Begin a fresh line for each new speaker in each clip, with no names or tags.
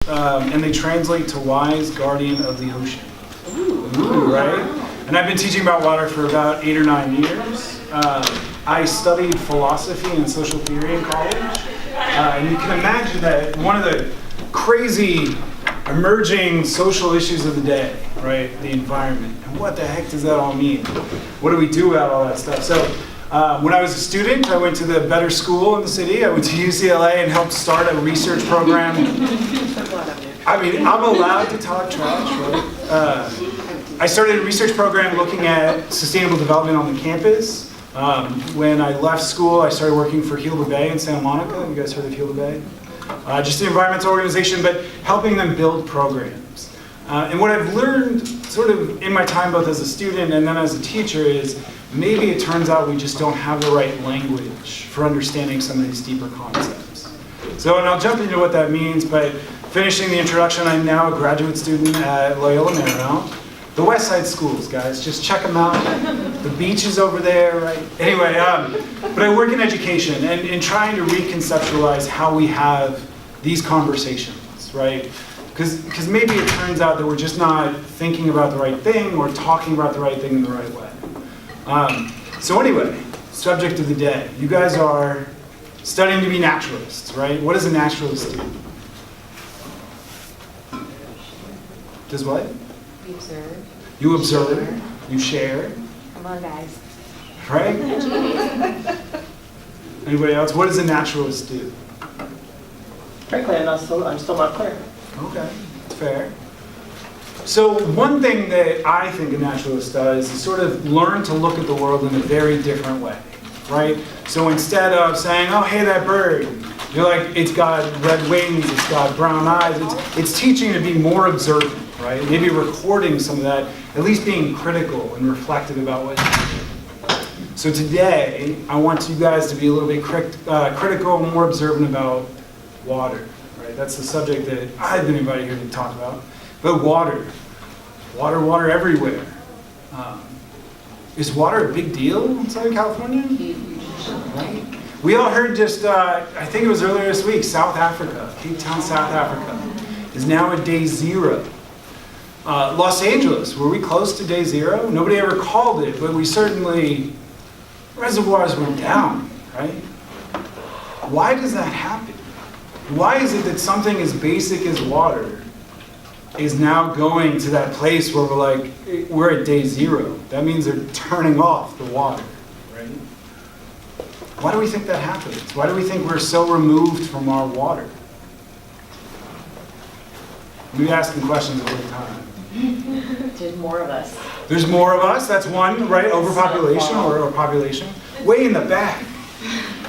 and they translate to wise guardian of the ocean. Ooh, right? And I've been teaching about water for about 8 or 9 years. I studied philosophy and social theory in college. And you can imagine that one of the crazy emerging social issues of the day, right? The environment. And what the heck does that all mean? What do we do about all that stuff? So when I was a student, I went to the better school in the city. I went to UCLA and helped start a research program. I mean, I'm allowed to talk trash, right? I started a research program looking at sustainable development on the campus. When I left school, I started working for Heal the Bay in Santa Monica. You guys heard of Heal the Bay? Just an environmental organization, but helping them build programs. And what I've learned sort of in my time both as a student and then as a teacher is maybe it turns out we just don't have the right language for understanding some of these deeper concepts. So, and I'll jump into what that means, but finishing the introduction, I'm now a graduate student at Loyola Marymount. The West Side schools, guys, just check them out. The beach is over there, right? Anyway, but I work in education and in trying to reconceptualize how we have these conversations, right? Because maybe it turns out that we're just not thinking about the right thing or talking about the right thing in the right way. So anyway, subject of the day. You guys are studying to be naturalists, right? What does a naturalist do? Does what?
You observe.
You observe. You share.
Come on, guys.
Right? Anybody else? What does a naturalist do?
Frankly, I'm still not clear.
Okay, that's fair. So one thing that I think a naturalist does is sort of learn to look at the world in a very different way, right? So instead of saying, oh, hey, that bird, you're like, it's got red wings, it's got brown eyes. It's teaching you to be more observant, right? Maybe recording some of that, at least being critical and reflective about what you do. So today, I want you guys to be a little bit critical and more observant about water, right? That's the subject that I've been invited here to talk about. But water. Water everywhere. Is water a big deal in Southern California? Right? We all heard just, I think it was earlier this week, South Africa, Cape Town, South Africa, is now at day 0. Los Angeles, were we close to day 0? Nobody ever called it, but we certainly, reservoirs went down, right? Why does that happen? Why is it that something as basic as water is now going to that place where we're at day 0? That means they're turning off the water, right? Why do we think that happens? Why do we think we're so removed from our water? We ask them questions all the time.
There's more of us.
There's more of us, that's one, right? Overpopulation or population. Way in the back.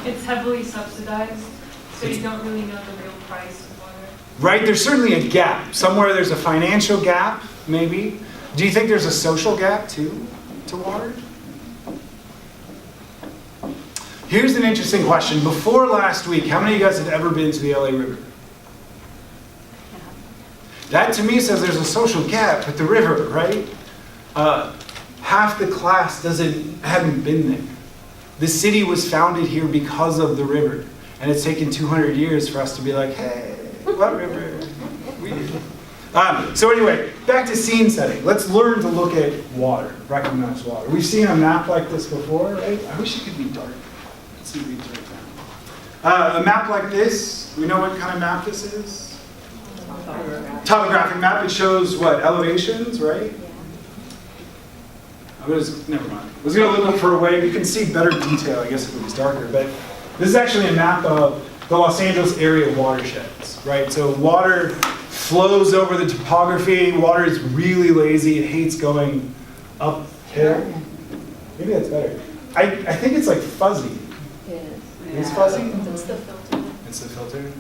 It's heavily subsidized, so you don't really know the real price of water.
Right, there's certainly a gap. Somewhere there's a financial gap, maybe. Do you think there's a social gap too, to water? Here's an interesting question. Before last week, how many of you guys had ever been to the LA River? That to me says there's a social gap with the river, right? Half the class haven't been there. The city was founded here because of the river. And it's taken 200 years for us to be like, hey, what river? So anyway, back to scene setting. Let's learn to look at water, recognize water. We've seen a map like this before, right? I wish it could be dark. Let's see if we can turn it down. A map like this, we know what kind of map this is? Topographic map. It shows what? Elevations, right? Never mind. I was going to look for a way you can see better detail, I guess, if it was darker. But this is actually a map of the Los Angeles area watersheds, right? So water flows over the topography. Water is really lazy. It hates going uphill. Maybe that's better. I think it's like fuzzy. It's fuzzy?
It's the filter.
It's the filter?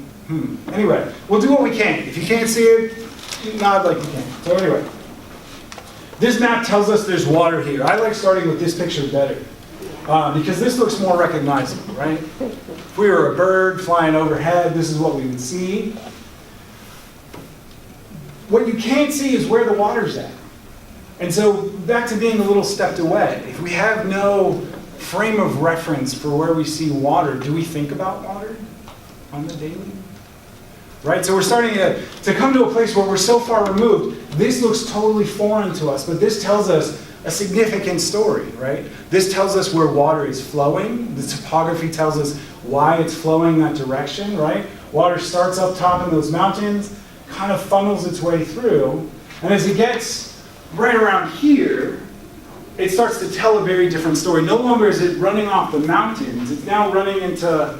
Anyway, we'll do what we can. If you can't see it, nod like you can. So anyway, this map tells us there's water here. I like starting with this picture better because this looks more recognizable, right? If we were a bird flying overhead, this is what we would see. What you can't see is where the water's at. And so back to being a little stepped away. If we have no frame of reference for where we see water, do we think about water on the daily? right? So we're starting to come to a place where we're so far removed. This looks totally foreign to us, but this tells us a significant story, right? This tells us where water is flowing. The topography tells us why it's flowing that direction, right? Water starts up top in those mountains, kind of funnels its way through, and as it gets right around here, it starts to tell a very different story. No longer is it running off the mountains, it's now running into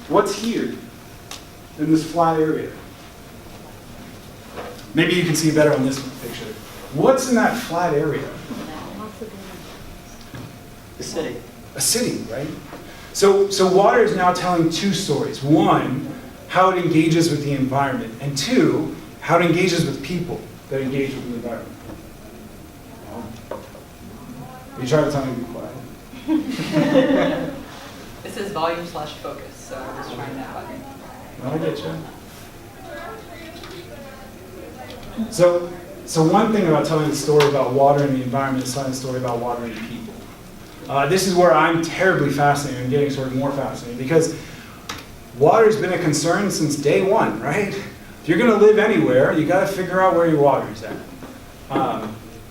what's here in this flat area. Maybe you can see better on this picture. What's in that flat area?
The city.
A city, right? So water is now telling two stories. One, how it engages with the environment, and two, how it engages with people that engage with the environment. You try to tell me to be quiet.
It says volume/focus, so I'm just trying that button.
No, I get you. So one thing about telling the story about water and the environment is telling the story about water and people. This is where I'm terribly fascinated and getting sort of more fascinated, because water's been a concern since day one, right? If you're going to live anywhere, you got to figure out where your water's at.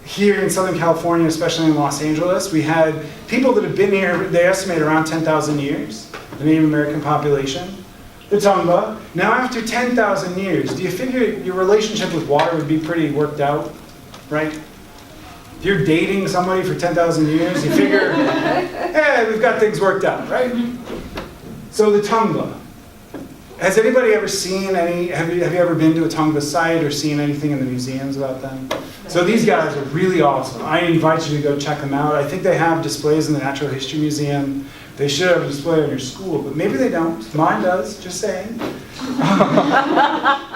Here in Southern California, especially in Los Angeles, we had people that have been here, they estimate around 10,000 years, the Native American population, the Tongva. Now after 10,000 years, do you figure your relationship with water would be pretty worked out, right? If you're dating somebody for 10,000 years, you figure, hey, we've got things worked out, right? So the Tongva. Has anybody ever seen any, have you ever been to a Tongva site or seen anything in the museums about them? So these guys are really awesome. I invite you to go check them out. I think they have displays in the Natural History Museum. They should have a display in your school, but maybe they don't. Mine does, just saying.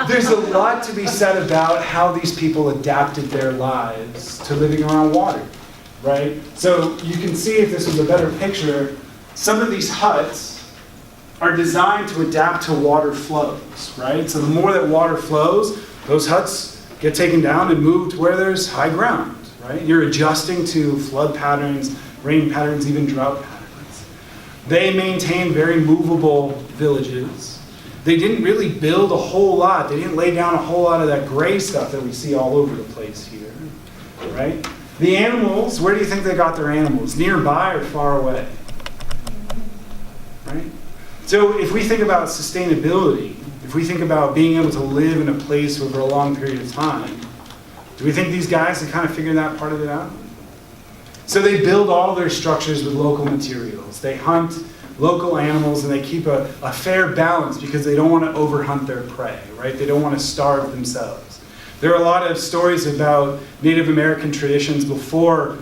There's a lot to be said about how these people adapted their lives to living around water, right? So you can see, if this was a better picture, some of these huts are designed to adapt to water flows, right? So the more that water flows, those huts get taken down and moved where there's high ground, right? You're adjusting to flood patterns, rain patterns, even drought patterns. They maintain very movable villages. They didn't really build a whole lot. They didn't lay down a whole lot of that gray stuff that we see all over the place here, right? The animals, where do you think they got their animals? Nearby or far away, right? So if we think about sustainability, if we think about being able to live in a place over a long period of time, do we think these guys have kind of figured that part of it out? So they build all their structures with local materials. They hunt local animals, and they keep a fair balance because they don't want to overhunt their prey, right? They don't want to starve themselves. There are a lot of stories about Native American traditions before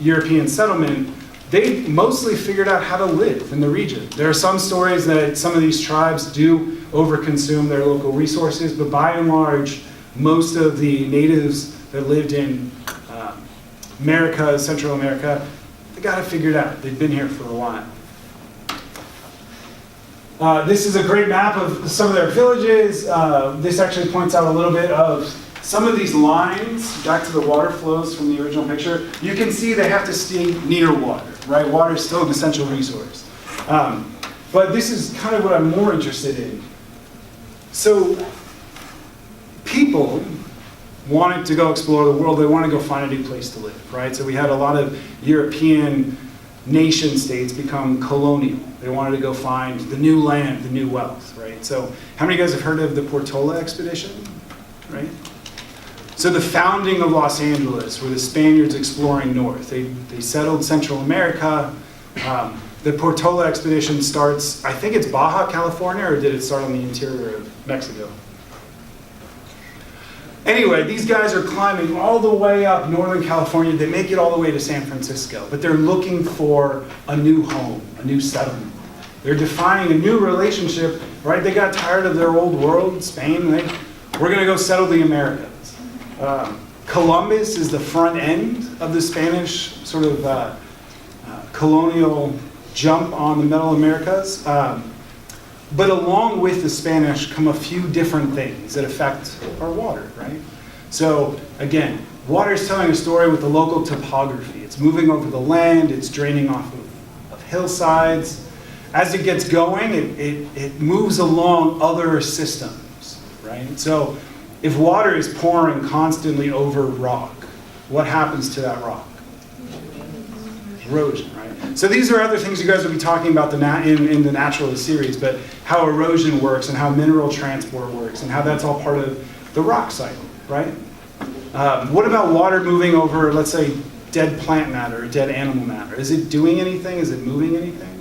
European settlement. They mostly figured out how to live in the region. There are some stories that some of these tribes do overconsume their local resources, but by and large, most of the natives that lived in America, Central America, they got it figured out. They've been here for a while. This is a great map of some of their villages. This actually points out a little bit of some of these lines, back to the water flows from the original picture. You can see they have to stay near water, right? Water is still an essential resource. But this is kind of what I'm more interested in. So people wanted to go explore the world. They wanted to go find a new place to live, right? So we had a lot of European nation states become colonial. They wanted to go find the new land, the new wealth, right? So how many of you guys have heard of the Portola expedition, right? So the founding of Los Angeles were the Spaniards exploring north. They settled Central America. The Portola expedition starts, I think it's Baja California, or did it start on the interior of Mexico? Anyway, these guys are climbing all the way up Northern California. They make it all the way to San Francisco, but they're looking for a new home, a new settlement. They're defining a new relationship, right? They got tired of their old world, Spain. We're going to go settle the Americas. Columbus is the front end of the Spanish sort of colonial jump on the Middle Americas. But along with the Spanish come a few different things that affect our water, right? So again, water is telling a story with the local topography. It's moving over the land, it's draining off of hillsides. as it gets going, it moves along other systems, right? So if water is pouring constantly over rock, what happens to that rock? Erosion, right? So these are other things you guys will be talking about in the Naturalist series, but how erosion works and how mineral transport works and how that's all part of the rock cycle, right? What about water moving over, let's say, dead plant matter or dead animal matter? Is it doing anything? Is it moving anything?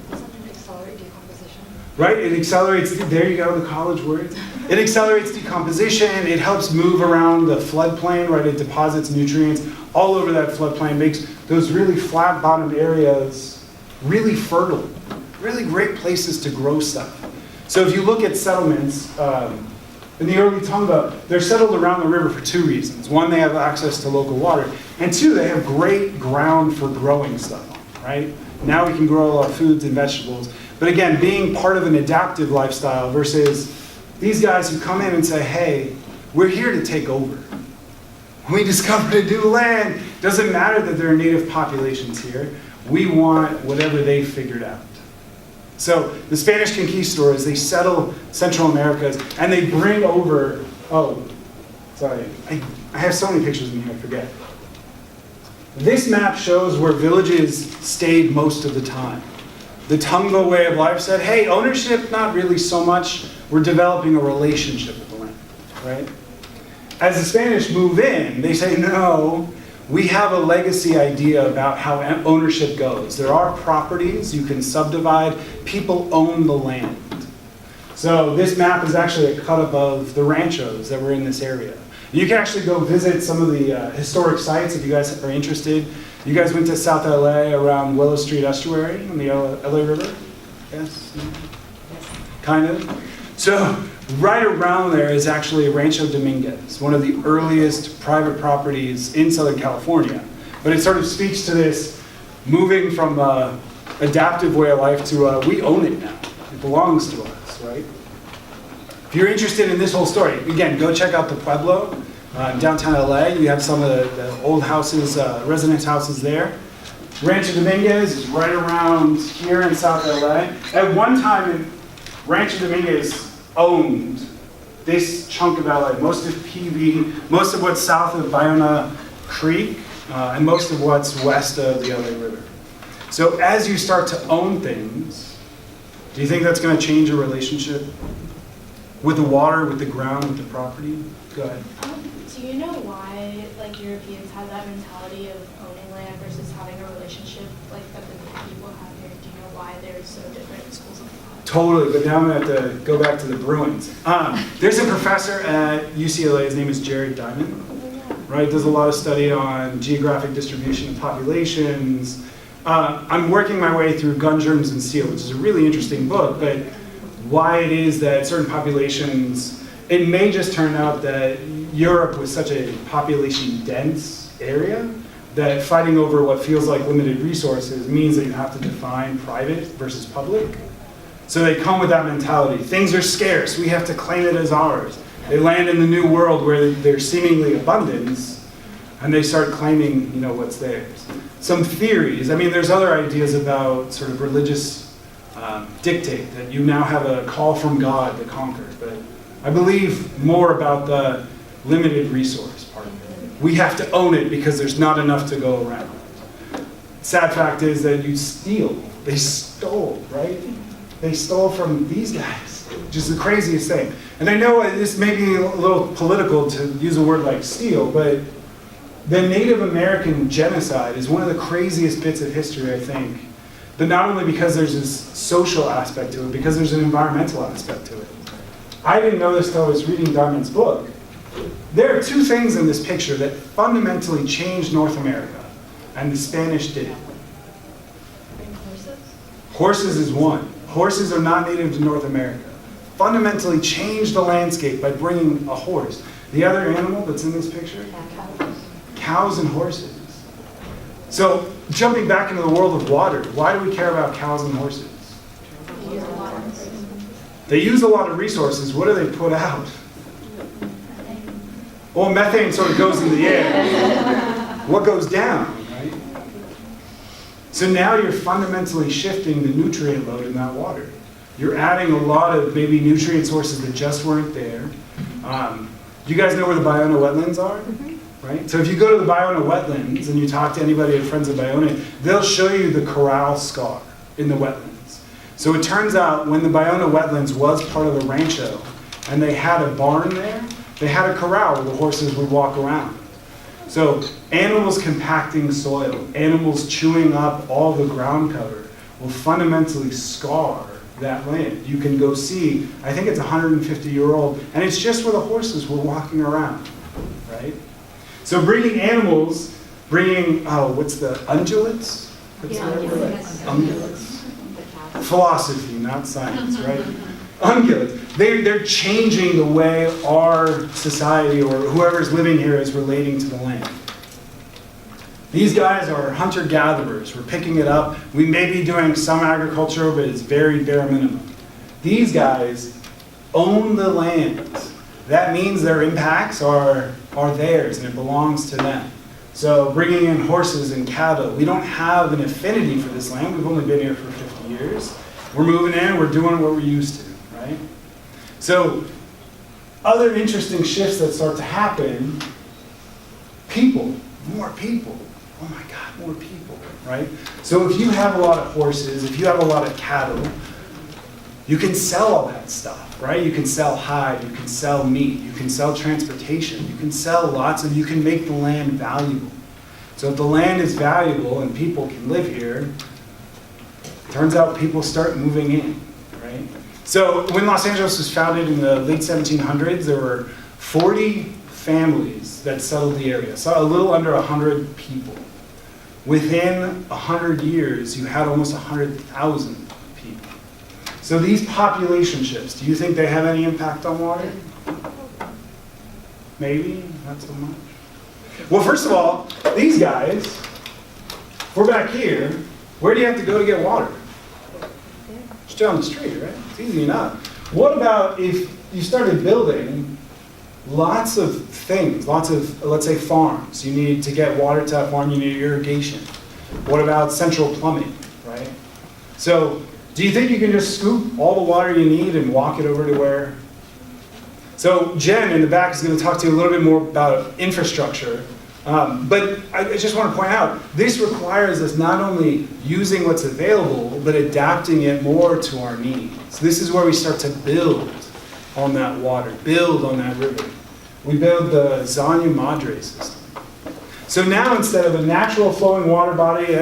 Doesn't it accelerate decomposition?
Right? It accelerates, there you go, the college word. It accelerates decomposition. It helps move around the floodplain, right? It deposits nutrients all over that floodplain, makes those really flat bottom areas really fertile, really great places to grow stuff. So if you look at settlements, in the early Tonga, they're settled around the river for two reasons. One, they have access to local water, and two, they have great ground for growing stuff on, right? Now we can grow a lot of foods and vegetables. But again, being part of an adaptive lifestyle versus these guys who come in and say, hey, we're here to take over. We discovered a new land. Doesn't matter that there are native populations here. We want whatever they figured out. So the Spanish conquistadors, they settle Central Americas and they bring over, oh, sorry, I have so many pictures in here, I forget. This map shows where villages stayed most of the time. The Tonga way of life said, hey, ownership, not really so much. We're developing a relationship with the land, right? As the Spanish move in, they say, no, we have a legacy idea about how ownership goes. There are properties you can subdivide. People own the land. So this map is actually a cut-up of the ranchos that were in this area. You can actually go visit some of the historic sites if you guys are interested. You guys went to South LA around Willow Street Estuary on the LA River? Yes? Kind of. So right around there is actually Rancho Dominguez, one of the earliest private properties in Southern California. But it sort of speaks to this moving from an adaptive way of life to we own it now. It belongs to us, right? If you're interested in this whole story, again, go check out the Pueblo in downtown LA. You have some of the old houses, residence houses there. Rancho Dominguez is right around here in South LA. At one time, Rancho Dominguez owned this chunk of LA, most of PV, most of what's south of Bayona Creek, and most of what's west of the LA River. So as you start to own things, do you think that's going to change your relationship with the water, with the ground, with the property? Go ahead.
Do you know why Europeans have that mentality of owning land versus having a relationship like that the people have here? Do you know why they're so different in schools of thought?
Totally, but now I'm going to have to go back to the Bruins. There's a professor at UCLA, his name is Jared Diamond, right? Does a lot of study on geographic distribution of populations. I'm working my way through Gun, Germs, and Steel, which is a really interesting book, but why it is that certain populations, it may just turn out that Europe was such a population-dense area that fighting over what feels like limited resources means that you have to define private versus public. So they come with that mentality. Things are scarce. We have to claim it as ours. They land in the new world where there's seemingly abundance, and they start claiming, what's theirs. Some theories. I mean, there's other ideas about sort of religious dictate that you now have a call from God to conquer. But I believe more about the limited resource part of it. We have to own it because there's not enough to go around. Sad fact is that you steal. They stole, right? They stole from these guys, which is the craziest thing. And I know this may be a little political to use a word like steal, but the Native American genocide is one of the craziest bits of history, I think. But not only because there's this social aspect to it, because there's an environmental aspect to it. I didn't know this until I was reading Diamond's book. There are two things in this picture that fundamentally changed North America, and the Spanish did it.
Horses?
Horses is one. Horses are not native to North America. Fundamentally changed the landscape by bringing a horse. The other animal that's in this picture? Cows and horses. So, jumping back into the world of water, why do we care about cows and horses? They use a lot of resources. What do they put out? Well, methane sort of goes in the air. What goes down, right? So now you're fundamentally shifting the nutrient load in that water. You're adding a lot of maybe nutrient sources that just weren't there. Do you guys know where the Biona wetlands are? Right? So if you go to the Biona wetlands and you talk to anybody at Friends of Biona, they'll show you the corral scar in the wetlands. So it turns out when the Biona wetlands was part of the rancho and they had a barn there, they had a corral where the horses would walk around. So animals compacting soil, animals chewing up all the ground cover will fundamentally scar that land. You can go see, I think it's 150-year-old, and it's just where the horses were walking around, right? So bringing animals, what's the ungulates? What's the right word? Ungulates. Philosophy, not science, right? Ungulates. They're changing the way our society or whoever's living here is relating to the land. These guys are hunter-gatherers. We're picking it up. We may be doing some agriculture, but it's very bare minimum. These guys own the land. That means their impacts are theirs, and it belongs to them. So bringing in horses and cattle, we don't have an affinity for this land. We've only been here for 50 years. We're moving in, we're doing what we're used to, right? So other interesting shifts that start to happen, people, more people. Oh my God, more people, right? So if you have a lot of horses, if you have a lot of cattle, you can sell all that stuff, right? You can sell hide, you can sell meat, you can sell transportation, you can sell lots of, you can make the land valuable. So if the land is valuable and people can live here, it turns out people start moving in, right? So when Los Angeles was founded in the late 1700s, there were 40 families that settled the area, so a little under 100 people. Within 100 years, you had almost 100,000 people. So these population shifts, do you think they have any impact on water? Maybe, not so much. Well, first of all, these guys, we're back here, where do you have to go to get water? Just down the street, right? It's easy enough. What about if you started building lots of things, lots of, let's say, farms. You need to get water to that farm, you need irrigation. What about central plumbing, right? So, do you think you can just scoop all the water you need and walk it over to where? So, Jen in the back is going to talk to you a little bit more about infrastructure. But I just want to point out, this requires us not only using what's available, but adapting it more to our needs. This is where we start to build on that water, build on that river. We build the Zanya Madre system. So now instead of a natural flowing water body,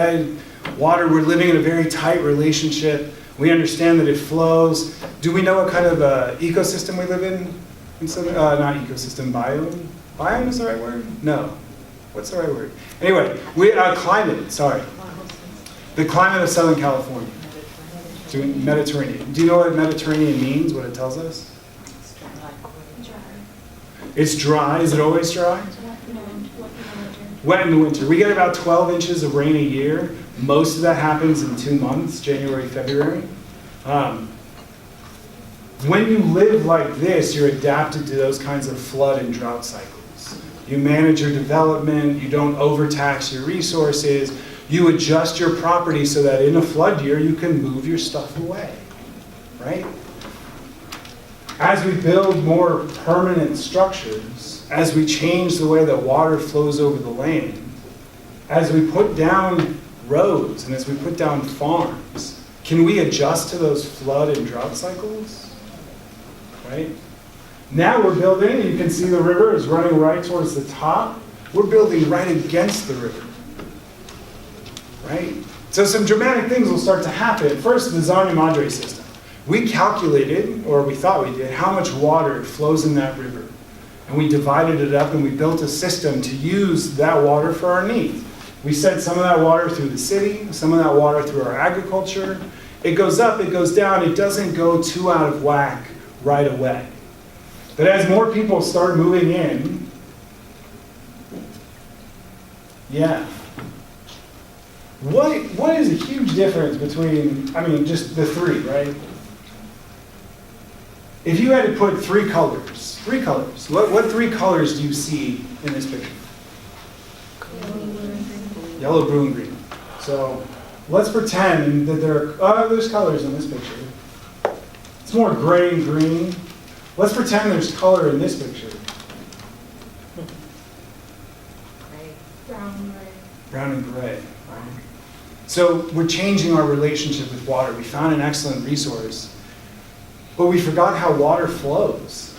water, we're living in a very tight relationship. We understand that it flows. Do we know what kind of ecosystem we live in? Not ecosystem, biome? Biome is the right word? No. What's the right word? Anyway, climate, sorry. The climate of Southern California. Mediterranean. Do you know what Mediterranean means, what it tells us? It's dry. Is it always dry? Wet in the winter. We get about 12 inches of rain a year. Most of that happens in 2 months, January, February. When you live like this, you're adapted to those kinds of flood and drought cycles. You manage your development. You don't overtax your resources. You adjust your property so that in a flood year, you can move your stuff away, right? As we build more permanent structures, as we change the way that water flows over the land, as we put down roads and as we put down farms, can we adjust to those flood and drought cycles? Right? Now we're building, you can see the river is running right towards the top. We're building right against the river. Right? So some dramatic things will start to happen. First, the Zanya Madre system. We calculated, or we thought we did, how much water flows in that river. And we divided it up and we built a system to use that water for our needs. We sent some of that water through the city, some of that water through our agriculture. It goes up, it goes down, it doesn't go too out of whack right away. But as more people start moving in, yeah. What is a huge difference between, just the three, right? If you had to put three colors, what three colors do you see in this picture? Yellow, blue, and green. So let's pretend that there's colors in this picture. It's more gray and green. Let's pretend there's color in this picture.
Brown, gray.
Brown and gray, right? So we're changing our relationship with water. We found an excellent resource, but we forgot how water flows.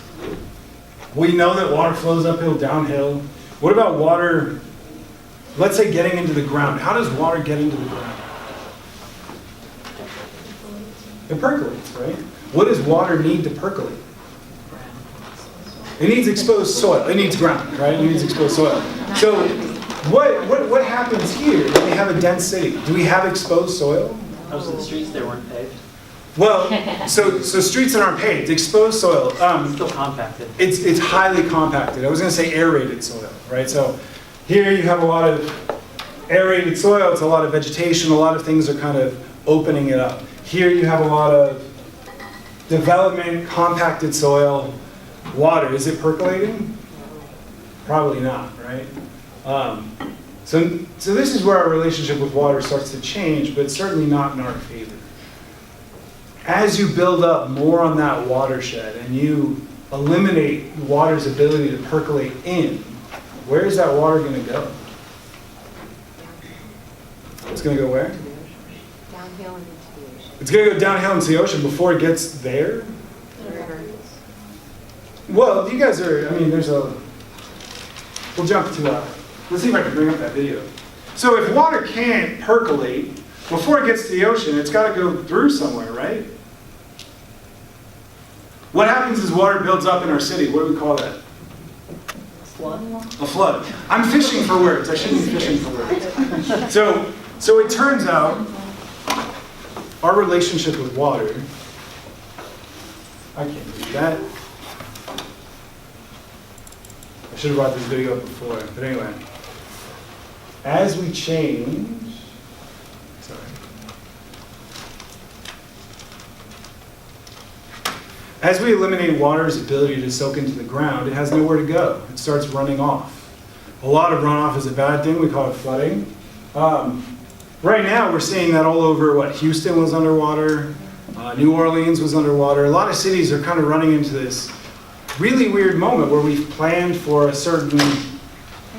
We know that water flows uphill, downhill. What about water, let's say getting into the ground? How does water get into the ground? It percolates, right? What does water need to percolate? It needs exposed soil. It needs ground, right? It needs exposed soil. So what happens here when we have a dense city? Do we have exposed soil?
Most of the streets there weren't paved.
Well, so streets that aren't paved, exposed soil.
Still compacted.
It's highly compacted. I was going to say aerated soil, right? So here you have a lot of aerated soil. It's a lot of vegetation. A lot of things are kind of opening it up. Here you have a lot of development, compacted soil, water. Is it percolating? Probably not, right? So this is where our relationship with water starts to change, but certainly not in our favor. As you build up more on that watershed and you eliminate water's ability to percolate in, where is that water going to go? It's going to go where?
Downhill and into the ocean.
It's going to go downhill into the ocean before it gets there?
The river.
Well, you guys are, I mean, we'll jump to, let's see if I can bring up that video. So if water can't percolate, before it gets to the ocean, it's got to go through somewhere, right? What happens is water builds up in our city. What do we call that?
Flood.
A flood. I'm fishing for words. I shouldn't be fishing for words. So it turns out our relationship with water, I can't do that. I should have brought this video up before, but anyway. As we change, sorry. As we eliminate water's ability to soak into the ground, it has nowhere to go. It starts running off. A lot of runoff is a bad thing. We call it flooding. Right now, we're seeing that all over, Houston was underwater, New Orleans was underwater. A lot of cities are kind of running into this really weird moment where we've planned for a certain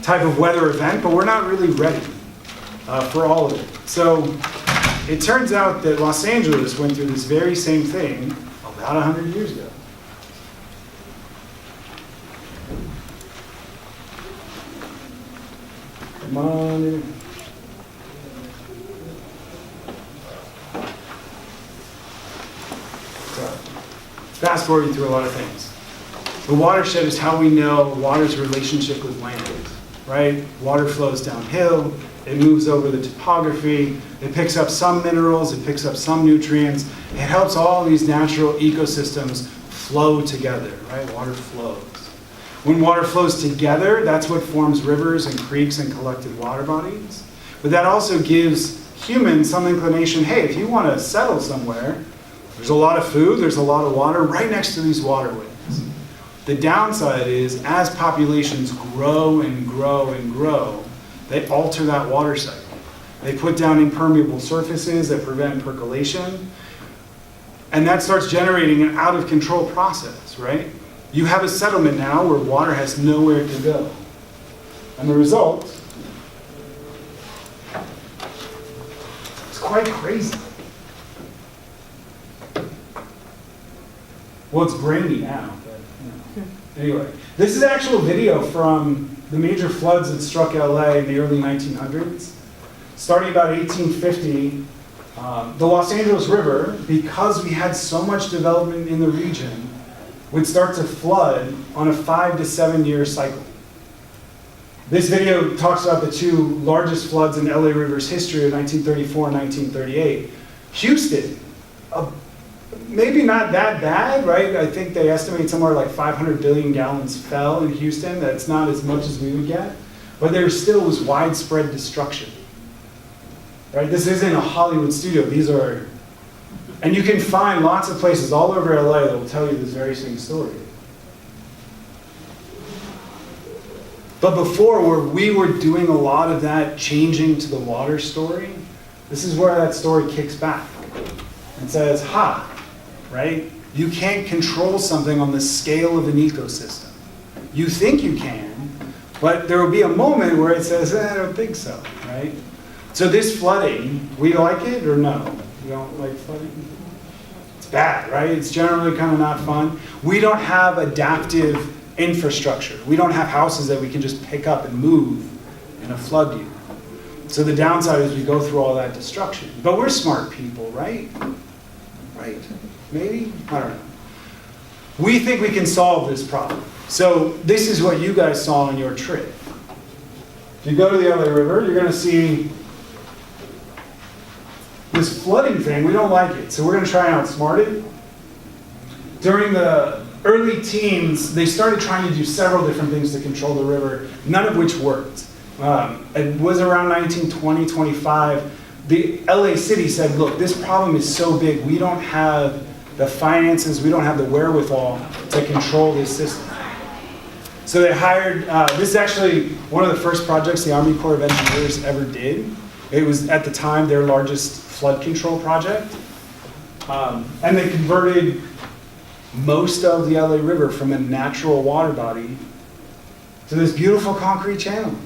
type of weather event, but we're not really ready for all of it. So it turns out that Los Angeles went through this very same thing about 100 years ago. Come on in. So, fast forward through a lot of things. The watershed is how we know water's relationship with land, right? Water flows downhill, it moves over the topography, it picks up some minerals, it picks up some nutrients, it helps all these natural ecosystems flow together, right? Water flows. When water flows together, that's what forms rivers and creeks and collected water bodies. But that also gives humans some inclination, hey, if you want to settle somewhere, there's a lot of food, there's a lot of water right next to these waterways. The downside is, as populations grow and grow and grow, they alter that water cycle. They put down impermeable surfaces that prevent percolation, and that starts generating an out-of-control process, right? You have a settlement now where water has nowhere to go. And the result is quite crazy. Well, it's grainy now. Anyway, this is actual video from the major floods that struck LA in the early 1900s. Starting about 1850, the Los Angeles River, because we had so much development in the region, would start to flood on a 5 to 7 year cycle. This video talks about the two largest floods in LA River's history of 1934 and 1938. Houston, maybe not that bad, right? I think they estimate somewhere like 500 billion gallons fell in Houston. That's not as much as we would get. But there still was widespread destruction. Right? This isn't a Hollywood studio. These are, and you can find lots of places all over LA that will tell you this very same story. But before, where we were doing a lot of that changing to the water story, This is where that story kicks back and says, ha, right? You can't control something on the scale of an ecosystem. You think you can, but there will be a moment where it says, I don't think so, right? So this flooding, we like it or no? You don't like flooding? It's bad, right? It's generally kind of not fun. We don't have adaptive infrastructure. We don't have houses that we can just pick up and move in a flood year. So the downside is we go through all that destruction. But we're smart people, right? Right? Maybe? I don't know. We think we can solve this problem. So this is what you guys saw on your trip. If you go to the LA River, you're going to see this flooding thing. We don't like it, so we're going to try and outsmart it. During the early teens, they started trying to do several different things to control the river, none of which worked. It was around 1920, 25. The LA city said, look, this problem is so big, we don't have the finances, we don't have the wherewithal to control this system. So they hired, this is actually one of the first projects the Army Corps of Engineers ever did. It was, at the time, their largest flood control project. And they converted most of the LA River from a natural water body to this beautiful concrete channel.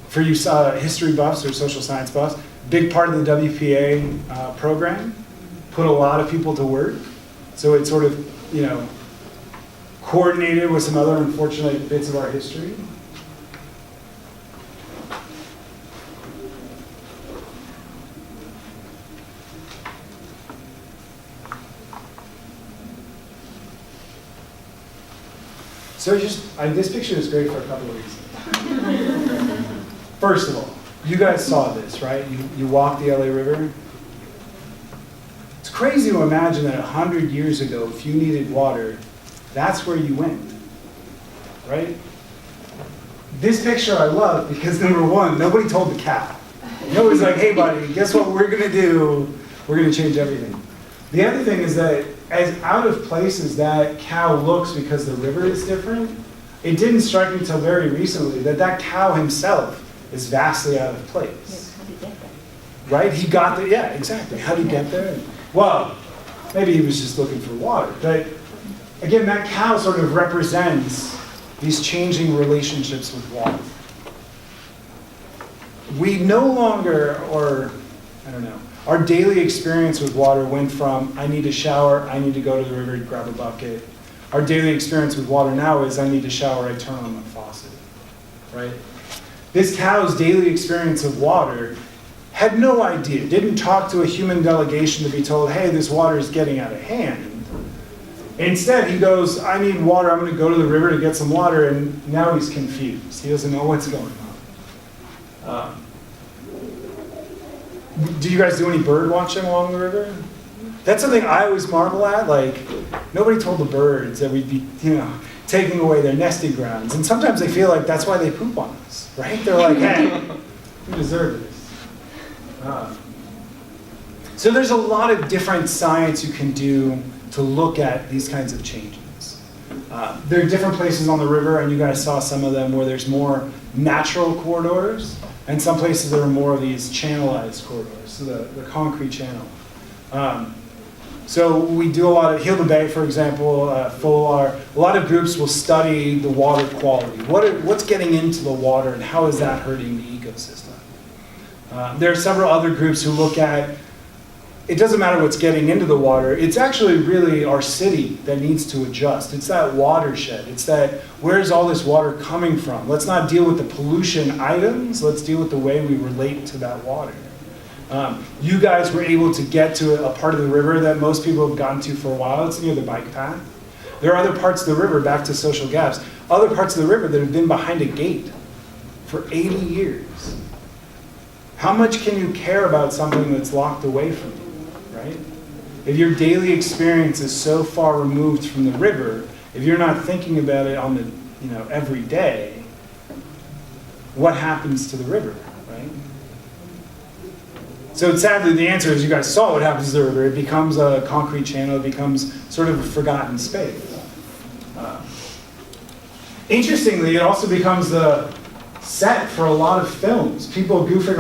For you history buffs or social science buffs, big part of the WPA program put a lot of people to work. So it sort of, coordinated with some other unfortunate bits of our history. So this picture is great for a couple of reasons. First of all, you guys saw this, right? You walked the LA River. It's crazy to imagine that 100 years ago, if you needed water, that's where you went, right? This picture I love because number one, nobody told the cow. Nobody's like, hey buddy, guess what we're gonna do? We're gonna change everything. The other thing is that as out of place as that cow looks because the river is different, it didn't strike me until very recently that cow himself is vastly out of place.
How did he get there?
Right? He got there, yeah, exactly. How did he get there? Well, maybe he was just looking for water. But again, that cow sort of represents these changing relationships with water. We no longer, our daily experience with water went from, I need a shower, I need to go to the river to grab a bucket. Our daily experience with water now is, I need to shower, I turn on the faucet, right? This cow's daily experience of water had no idea, didn't talk to a human delegation to be told, hey, this water is getting out of hand. Instead, he goes, I need water, I'm going to go to the river to get some water, and now he's confused. He doesn't know what's going on. Do you guys do any bird watching along the river? That's something I always marvel at. Like, nobody told the birds that we'd be, taking away their nesting grounds. And sometimes they feel like that's why they poop on us, right? They're like, hey, we deserve this. So there's a lot of different science you can do to look at these kinds of changes. There are different places on the river, and you guys saw some of them where there's more natural corridors, and some places there are more of these channelized corridors, so the concrete channel. So we do a lot of, Heal the Bay, for example, FOLAR, a lot of groups will study the water quality. What's getting into the water and how is that hurting the ecosystem? There are several other groups who look at, it doesn't matter what's getting into the water, it's actually really our city that needs to adjust. It's that watershed. It's that, where's all this water coming from? Let's not deal with the pollution items, let's deal with the way we relate to that water. You guys were able to get to a part of the river that most people have gotten to for a while. It's near the bike path. There are other parts of the river, back to social gaps, other parts of the river that have been behind a gate for 80 years. How much can you care about something that's locked away from you, right? If your daily experience is so far removed from the river, if you're not thinking about it on the, every day, what happens to the river, right? So sadly, the answer is you guys saw what happens to the river. It becomes a concrete channel. It becomes sort of a forgotten space. Interestingly, it also becomes the set for a lot of films. People goofing